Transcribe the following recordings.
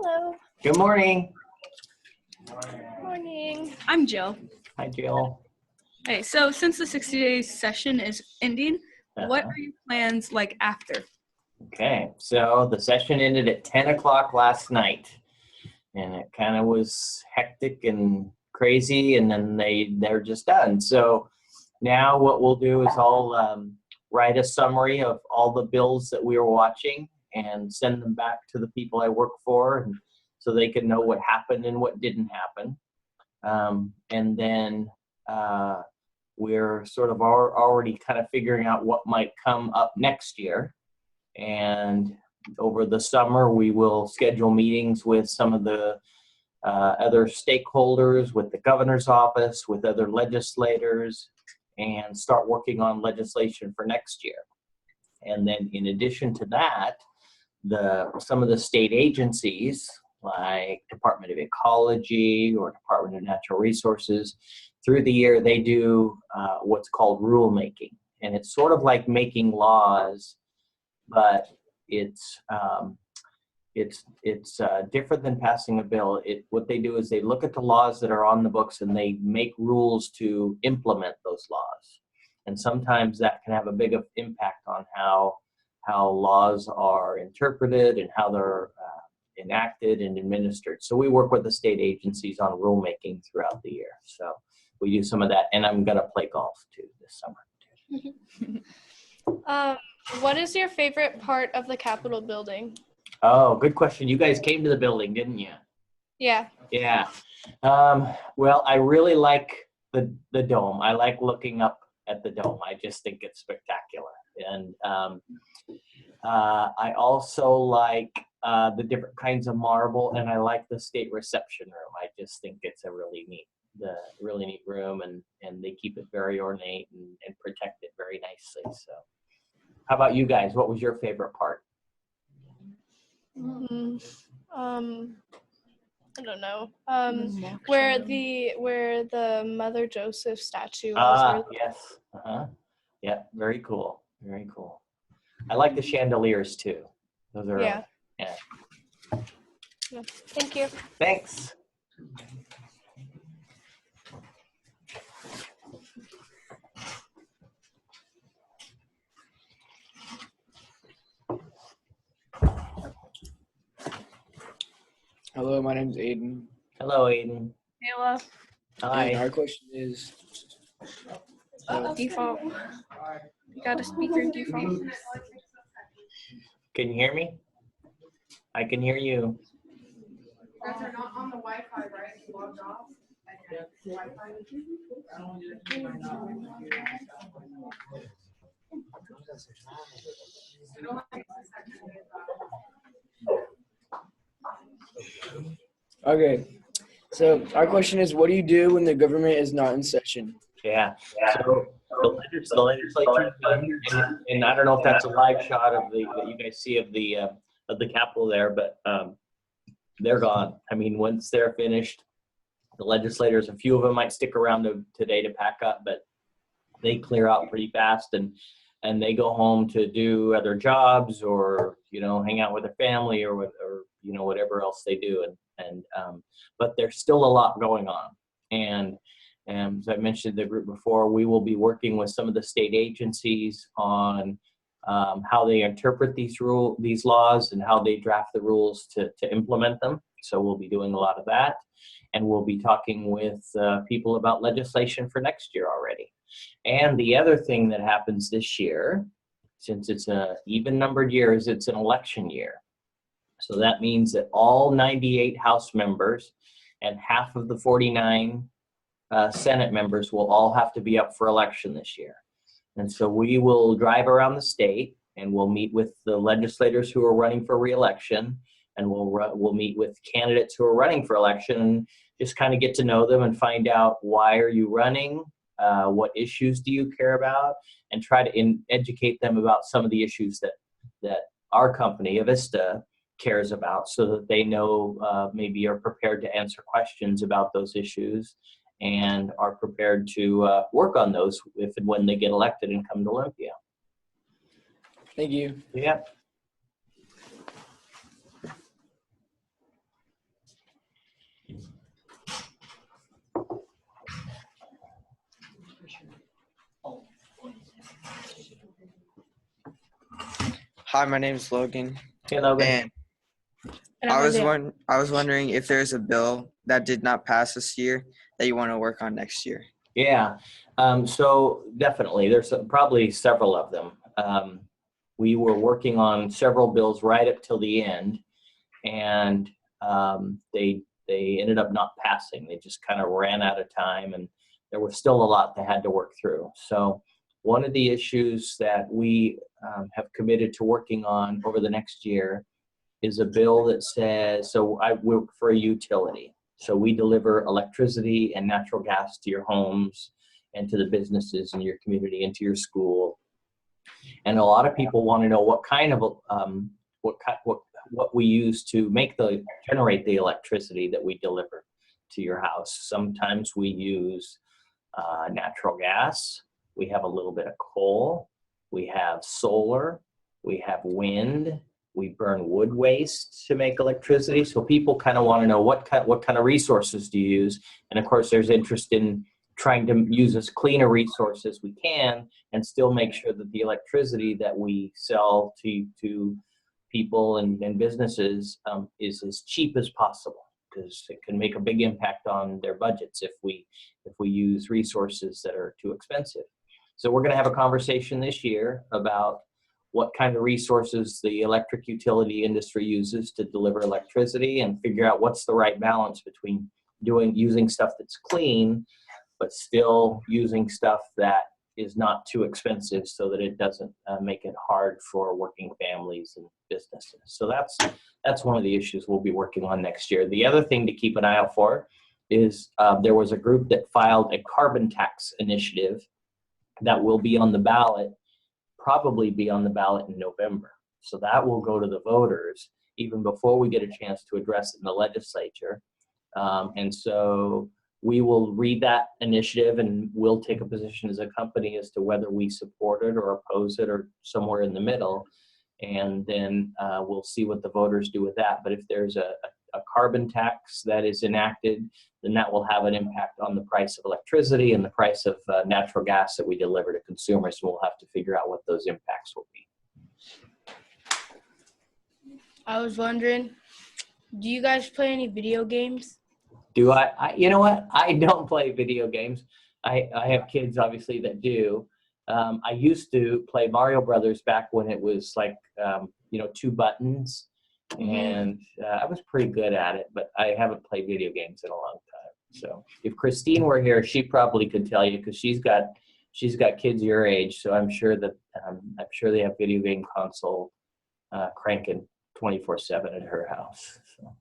Hello. Good morning. Good morning. I'm Jill. Hi, Jill. Hey, so since the 60-day session is ending, what are your plans like after? Okay, so the session ended at 10 o'clock last night, and it kind of was hectic and crazy, and then they're just done. So now what we'll do is I'll write a summary of all the bills that we were watching and send them back to the people I work for, and so they can know what happened and what didn't happen. And then we're sort of already kind of figuring out what might come up next year. And over the summer, we will schedule meetings with some of the other stakeholders, with the governor's office, with other legislators, and start working on legislation for next year. And then in addition to that, some of the state agencies like Department of Ecology or Department of Natural Resources, through the year they do what's called rulemaking. And it's sort of like making laws, but it's different than passing a bill. What they do is they look at the laws that are on the books and they make rules to implement those laws. And sometimes that can have a big impact on how laws are interpreted and how they're enacted and administered. So we work with the state agencies on rulemaking throughout the year. So we do some of that, and I'm gonna play golf too this summer. What is your favorite part of the Capitol building? Oh, good question. You guys came to the building, didn't you? Yeah. Yeah. Well, I really like the dome. I like looking up at the dome. I just think it's spectacular. And I also like the different kinds of marble, and I like the state reception room. I just think it's a really neat room, and they keep it very ornate and protect it very nicely. So how about you guys? What was your favorite part? I don't know. Where the Mother Joseph statue was. Yes. Yeah, very cool. Very cool. I like the chandeliers too. Those are yeah. Thank you. Thanks. Hello, my name is Aiden. Hello, Aiden. Hello. Hi. And our question is Default. You got a speaker default. Can you hear me? I can hear you. You guys are not on the Wi-Fi, right? You logged off? okay. So our question is, what do you do when the government is not in session? Yeah. So the legislature, and I don't know if that's a live shot of that you guys see of the Capitol there, but they're gone. I mean, once they're finished, the legislators, a few of them might stick around today to pack up, but they clear out pretty fast, and they go home to do other jobs or hang out with their family or whatever else they do. But there's still a lot going on, and as I mentioned the group before, we will be working with some of the state agencies on how they interpret these laws and how they draft the rules to implement them. So we'll be doing a lot of that, and we'll be talking with people about legislation for next year already. And the other thing that happens this year, since it's an even-numbered year, is it's an election year. So that means that all 98 House members and half of the 49 Senate members will all have to be up for election this year. And so we will drive around the state, and we'll meet with the legislators who are running for re-election, and we'll meet with candidates who are running for election, and just kind of get to know them and find out, why are you running? What issues do you care about? And try to educate them about some of the issues that our company, Avista, cares about, so that they know maybe are prepared to answer questions about those issues and are prepared to work on those if and when they get elected and come to Olympia. Thank you. Yeah. Hi, my name is Logan, Hey, Logan. and And I was wondering if there's a bill that did not pass this year that you want to work on next year. Yeah, so definitely, there's probably several of them. We were working on several bills right up till the end, and they ended up not passing. They just kind of ran out of time, and there was still a lot they had to work through. So one of the issues that we have committed to working on over the next year is a bill that says, so I work for a utility. So we deliver electricity and natural gas to your homes and to the businesses in your community and to your school. And a lot of people want to know what kind of what we use to generate the electricity that we deliver to your house. Sometimes we use natural gas. We have a little bit of coal. We have solar. We have wind. We burn wood waste to make electricity. So people kind of want to know what kind of resources do you use? And of course, there's interest in trying to use as clean a resource as we can and still make sure that the electricity that we sell to people and businesses is as cheap as possible, because it can make a big impact on their budgets if we use resources that are too expensive. So we're going to have a conversation this year about what kind of resources the electric utility industry uses to deliver electricity, and figure out what's the right balance between using stuff that's clean, but still using stuff that is not too expensive so that it doesn't make it hard for working families and businesses. So that's one of the issues we'll be working on next year. The other thing to keep an eye out for is there was a group that filed a carbon tax initiative that will be on the ballot, probably be on the ballot in November. So that will go to the voters even before we get a chance to address it in the legislature. And so we will read that initiative, and we'll take a position as a company as to whether we support it or oppose it or somewhere in the middle. And then we'll see what the voters do with that. But if there's a carbon tax that is enacted, then that will have an impact on the price of electricity and the price of natural gas that we deliver to consumers. So we'll have to figure out what those impacts will be. I was wondering, do you guys play any video games? Do I you know what? I don't play video games. I have kids, obviously, that do. I used to play Mario Brothers back when it was like, 2 buttons. And I was pretty good at it, but I haven't played video games in a long time. So if Christine were here, she probably could tell you, because she's got kids your age. So I'm sure that they have video game console cranking 24/7 at her house. So.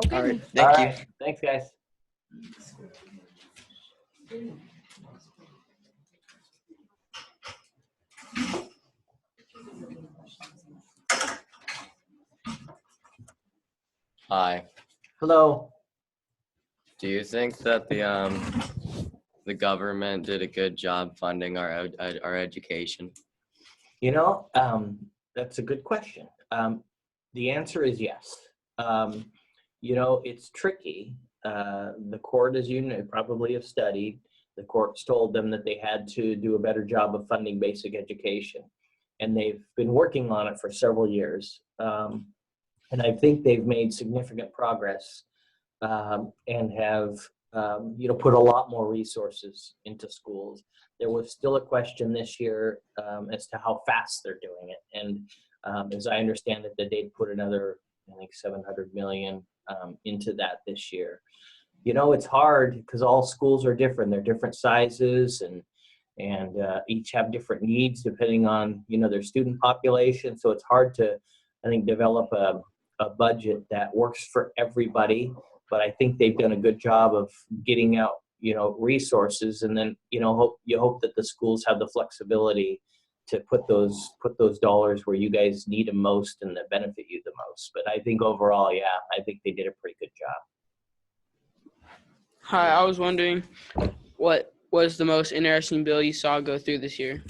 Okay. All right, All thank right. you. Thanks, guys. Hi. Hello. Do you think that the government did a good job funding our education? That's a good question. The answer is yes. It's tricky. The court, as you probably have studied, the courts told them that they had to do a better job of funding basic education. And they've been working on it for several years. And I think they've made significant progress and have, put a lot more resources into schools. There was still a question this year as to how fast they're doing it. And as I understand it, that they'd put another, I think, $700 million into that this year. It's hard because all schools are different. They're different sizes and each have different needs depending on, their student population. So it's hard to, I think, develop a budget that works for everybody. But I think they've done a good job of getting out, resources, and then, you hope that the schools have the flexibility to put those dollars where you guys need them most and that benefit you the most. But I think overall, yeah, I think they did a pretty good job. Hi, I was wondering, what was the most interesting bill you saw go through this year?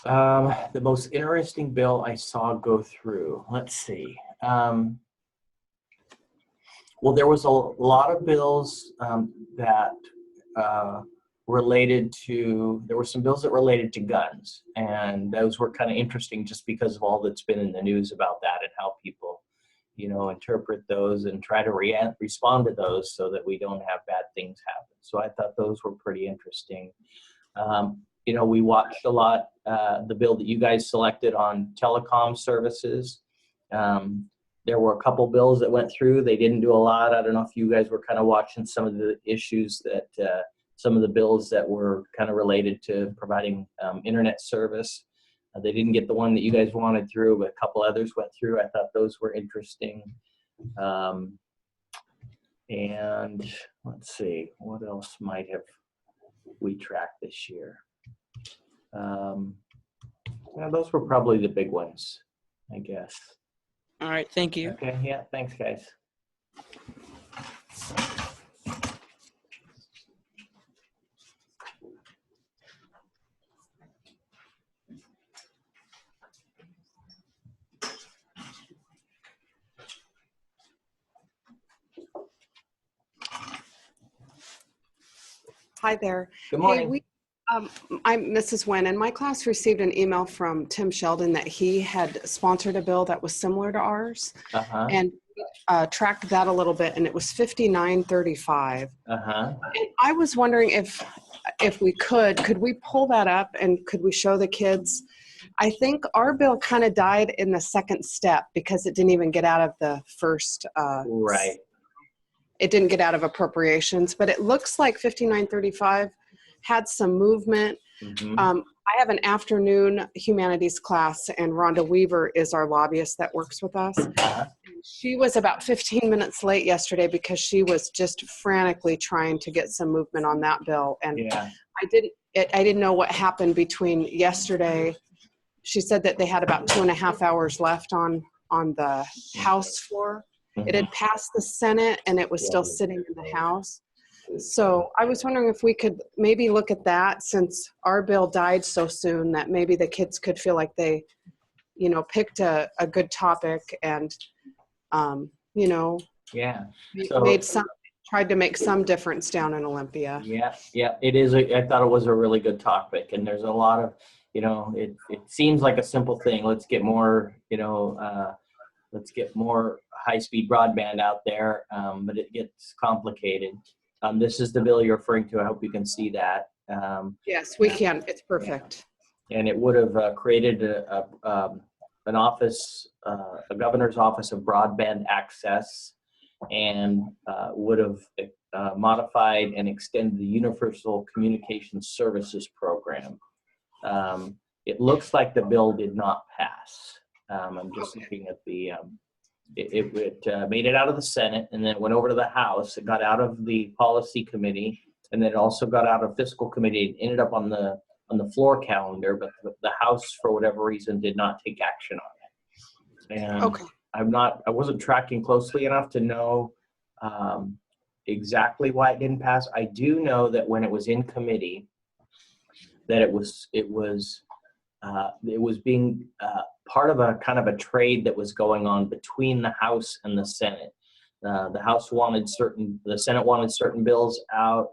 The most interesting bill I saw go through, let's see. Well, there was a lot of bills that there were some bills that related to guns, and those were kind of interesting just because of all that's been in the news about that and how people, interpret those and try to respond to those so that we don't have bad things happen. So I thought those were pretty interesting. We watched a lot, the bill that you guys selected on telecom services. There were a couple bills that went through. They didn't do a lot. I don't know if you guys were kind of watching some of the issues that, some of the bills that were kind of related to providing internet service. They didn't get the one that you guys wanted through, but a couple others went through. I thought those were interesting. And let's see, what else might have we tracked this year? Those were probably the big ones, I guess. All right, thank you. Okay, yeah, thanks, guys. Hi there. Good morning. Hey, I'm Mrs. Nguyen, and my class received an email from Tim Sheldon that he had sponsored a bill that was similar to ours, and tracked that a little bit, and it was 5935. And I was wondering if we could we pull that up and could we show the kids? I think our bill kind of died in the second step because it didn't even get out of the first. Right. It didn't get out of appropriations, but it looks like 5935 had some movement. I have an afternoon humanities class, and Rhonda Weaver is our lobbyist that works with us. She was about 15 minutes late yesterday because she was just frantically trying to get some movement on that bill. And I didn't know what happened between yesterday. She said that they had about 2.5 hours left on the House floor. It had passed the Senate and it was still sitting in the House. So I was wondering if we could maybe look at that, since our bill died so soon, that maybe the kids could feel like they, picked a good topic and, tried to make some difference down in Olympia. Yeah, it is. I thought it was a really good topic, and there's a lot of, it seems like a simple thing. Let's get more, high-speed broadband out there, but it gets complicated. This is the bill you're referring to. I hope you can see that. Yes, we can. It's perfect. And it would have created an office, a governor's office of broadband access, and would have modified and extended the Universal Communication Services Program. It looks like the bill did not pass. I'm just looking at the, it made it out of the Senate, and then it went over to the House. It got out of the Policy Committee, and then it also got out of Fiscal Committee. It ended up on the floor calendar, but the House, for whatever reason, did not take action on it. And I wasn't tracking closely enough to know exactly why it didn't pass. I do know that when it was in committee, that it was being part of a kind of a trade that was going on between the House and the Senate. The Senate wanted certain bills out,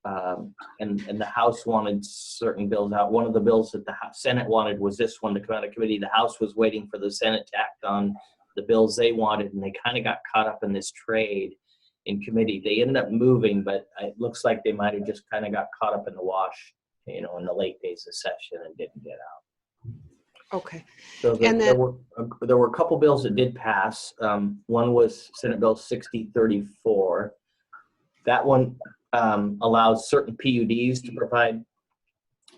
and the House wanted certain bills out. One of the bills that the Senate wanted was this one to come out of committee. The House was waiting for the Senate to act on the bills they wanted, and they kind of got caught up in this trade in committee. They ended up moving, but it looks like they might have just kind of got caught up in the wash, in the late days of session, and didn't get out. Okay. So there were a couple bills that did pass. One was Senate Bill 6034. That one allows certain PUDs to provide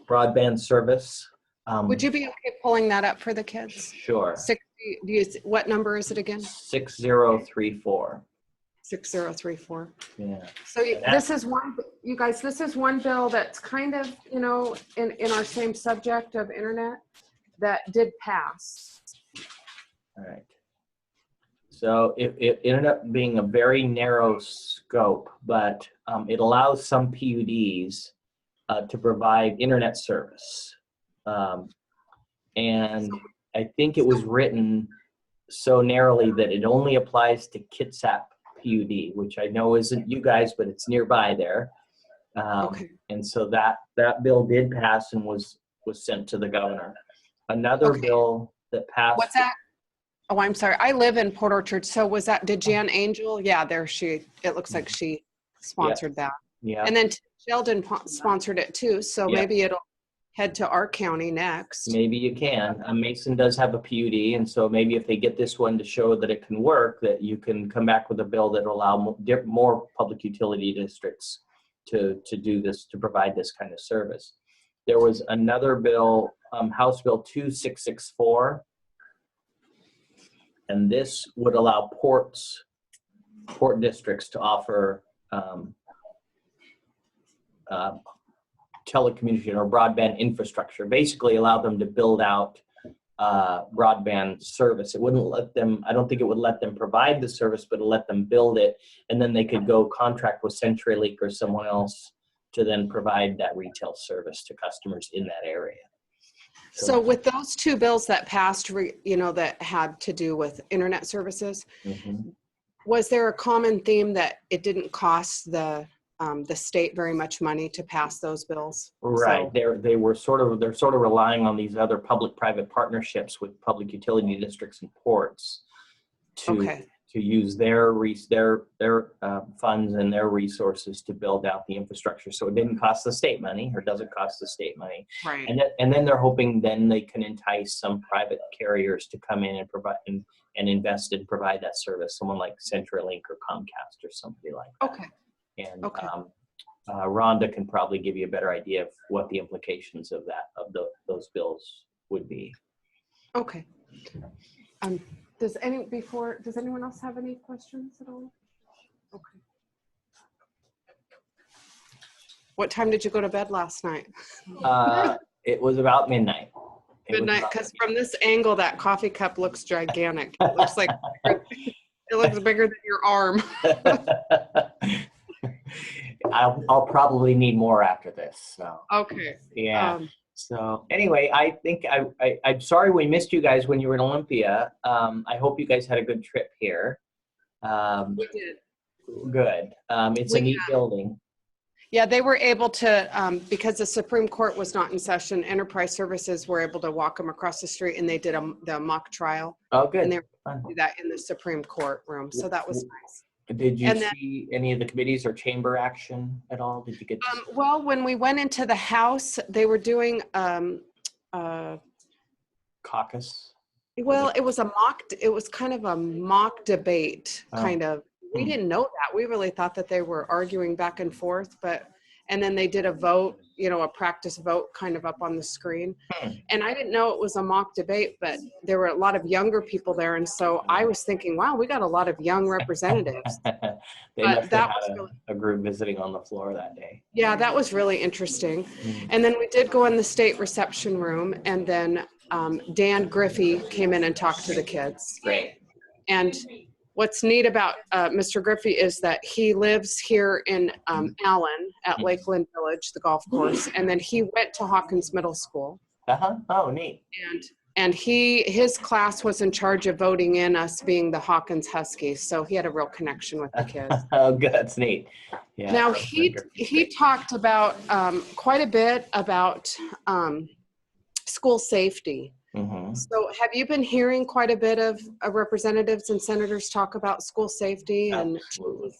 broadband service. Would you be okay pulling that up for the kids? Sure. What number is it again? 6034. 6034. Yeah. So this is one, you guys, this is one bill that's kind of, in our same subject of internet that did pass. All right. So it ended up being a very narrow scope, but it allows some PUDs to provide internet service. And I think it was written so narrowly that it only applies to Kitsap PUD, which I know isn't you guys, but it's nearby there. Okay. And so that bill did pass and was sent to the governor. Another Okay. bill that passed. What's that? Oh, I'm sorry. I live in Port Orchard. So was that, did Jan Angel? Yeah, there it looks like she sponsored that. Yeah. And then Sheldon sponsored it too. So Yeah. maybe it'll head to our county next. Maybe you can. Mason does have a PUD, and so maybe if they get this one to show that it can work, that you can come back with a bill that will allow more public utility districts to do this, to provide this kind of service. There was another bill, House Bill 2664, and this would allow port districts to offer telecommunication or broadband infrastructure, basically allow them to build out broadband service. It wouldn't let them, I don't think it would let them provide the service, but it'll let them build it, and then they could go contract with CenturyLink or someone else to then provide that retail service to customers in that area. So with those two bills that passed, that had to do with internet services, was there a common theme that it didn't cost the state very much money to pass those bills? Right. So, they're sort of relying on these other public-private partnerships with public utility districts and ports to use their funds and their resources to build out the infrastructure. So it didn't cost the state money, or doesn't cost the state money. right. And then they're hoping then they can entice some private carriers to come in and provide and invest and provide that service. Someone like CenturyLink or Comcast or somebody like that. Okay. And Okay. Rhonda can probably give you a better idea of what the implications of those bills would be. Okay. Does anyone else have any questions at all? Okay. What time did you go to bed last night? It was about midnight. Midnight, because from this angle, that coffee cup looks gigantic. It looks like it looks bigger than your arm. I'll probably need more after this. So Okay. yeah. So anyway, I think I'm sorry we missed you guys when you were in Olympia. I hope you guys had a good trip here. We did. Good. It's a neat building. Yeah, they were able to, because the Supreme Court was not in session, Enterprise Services were able to walk them across the street, and they did the mock trial. Oh, good. And they were able to do that in the Supreme Court room. So that was nice. Did you And then- see any of the committees or chamber action at all? Did you get Well, when we went into the House, they were doing, caucus? well, it was kind of a mock debate, kind of. We didn't know that. We really thought that they were arguing back and forth, and then they did a vote, a practice vote kind of up on the screen. And I didn't know it was a mock debate, but there were a lot of younger people there. And so I was thinking, wow, we got a lot of young representatives. They must have had a group visiting on the floor that day. Yeah, that was really interesting. And then we did go in the state reception room, and then Dan Griffey came in and talked to the kids. Great. And what's neat about Mr. Griffey is that he lives here in Allen at Lakeland Village, the golf course, and then he went to Hawkins Middle School. Oh, neat. And his class was in charge of voting in us being the Hawkins Huskies, so he had a real connection with the kids. Oh, good. That's neat. Yeah. Now he talked about quite a bit about school safety. So have you been hearing quite a bit of representatives and senators talk about school safety? And absolutely.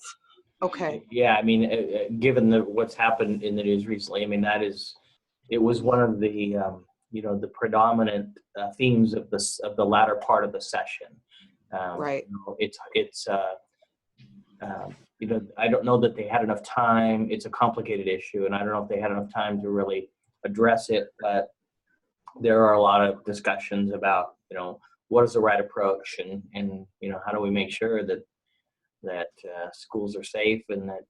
Okay. Yeah, I mean, given what's happened in the news recently, I mean, it was one of the the predominant themes of the latter part of the session. Right. It's I don't know that they had enough time. It's a complicated issue, and I don't know if they had enough time to really address it, but there are a lot of discussions about, what is the right approach, and how do we make sure that schools are safe, and that,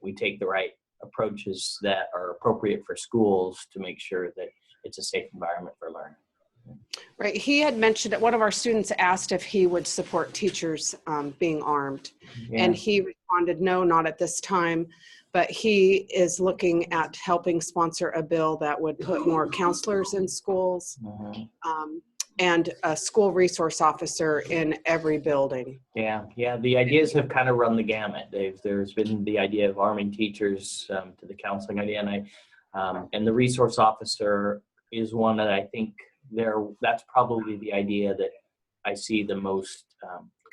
we take the right approaches that are appropriate for schools to make sure that it's a safe environment for learning. Right. He had mentioned that one of our students asked if he would support teachers being armed. Yeah. And he responded, no, not at this time. But he is looking at helping sponsor a bill that would put more counselors in schools. and a school resource officer in every building. Yeah, the ideas have kind of run the gamut. There's been the idea of arming teachers to the counseling idea, and the resource officer is one that I think that's probably the idea that I see the most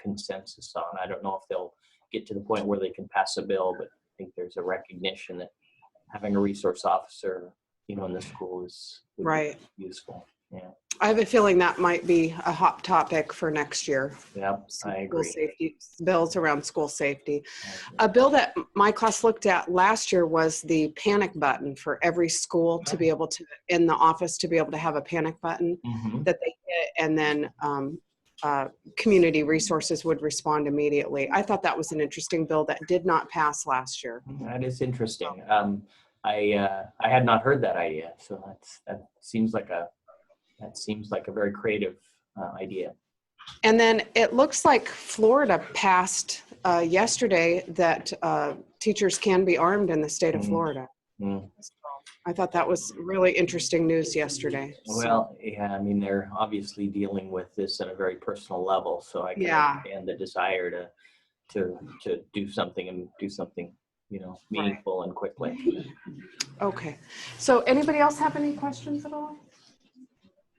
consensus on. I don't know if they'll get to the point where they can pass a bill, but I think there's a recognition that having a resource officer, in the school would Right. be useful. Yeah. I have a feeling that might be a hot topic for next year. Yep, I agree. School safety, bills around school safety. A bill that my class looked at last year was the panic button for every school to be able to, in the office, to be able to have a panic button that they hit, and then community resources would respond immediately. I thought that was an interesting bill that did not pass last year. That is interesting. I had not heard that idea, so that seems like a very creative idea. And then it looks like Florida passed yesterday that teachers can be armed in the state of Florida. So I thought that was really interesting news yesterday. Well, yeah, I mean, they're obviously dealing with this at a very personal level, so I can understand the desire to do something meaningful and quickly. Okay. So anybody else have any questions at all?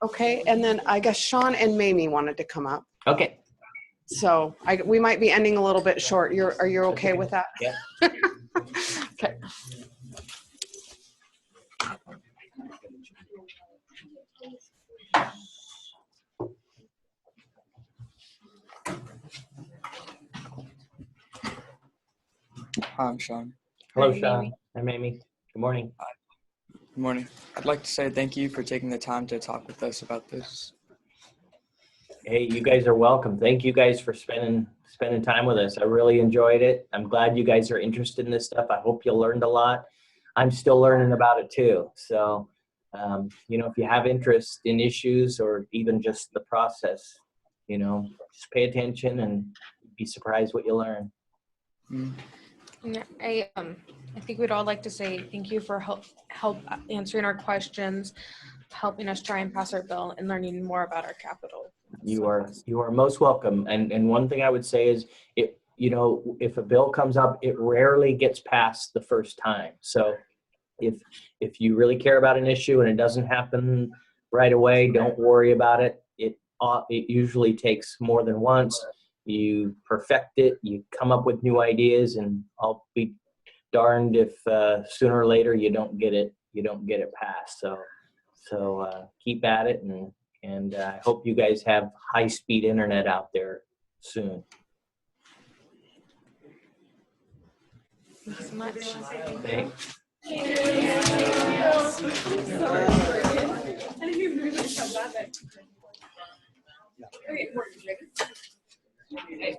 Okay, and then I guess Sean and Mamie wanted to come up. Okay. So we might be ending a little bit short. Are you okay with that? Yeah. Okay. Hi, I'm Sean. Hello, Sean. I'm Amy. Good morning. Good morning. I'd like to say thank you for taking the time to talk with us about this. Hey, you guys are welcome. Thank you guys for spending time with us. I really enjoyed it. I'm glad you guys are interested in this stuff. I hope you learned a lot. I'm still learning about it too. So, if you have interest in issues or even just the process, just pay attention and be surprised what you learn. I think we'd all like to say thank you for help answering our questions, helping us try and pass our bill, and learning more about our capital. You are most welcome. And one thing I would say is, if a bill comes up, it rarely gets passed the first time. So if you really care about an issue and it doesn't happen right away, don't worry about it. It usually takes more than once. You perfect it, you come up with new ideas, and I'll be darned if sooner or later you don't get it passed. So keep at it, and I hope you guys have high-speed internet out there soon. Thanks so much. Thanks. Okay,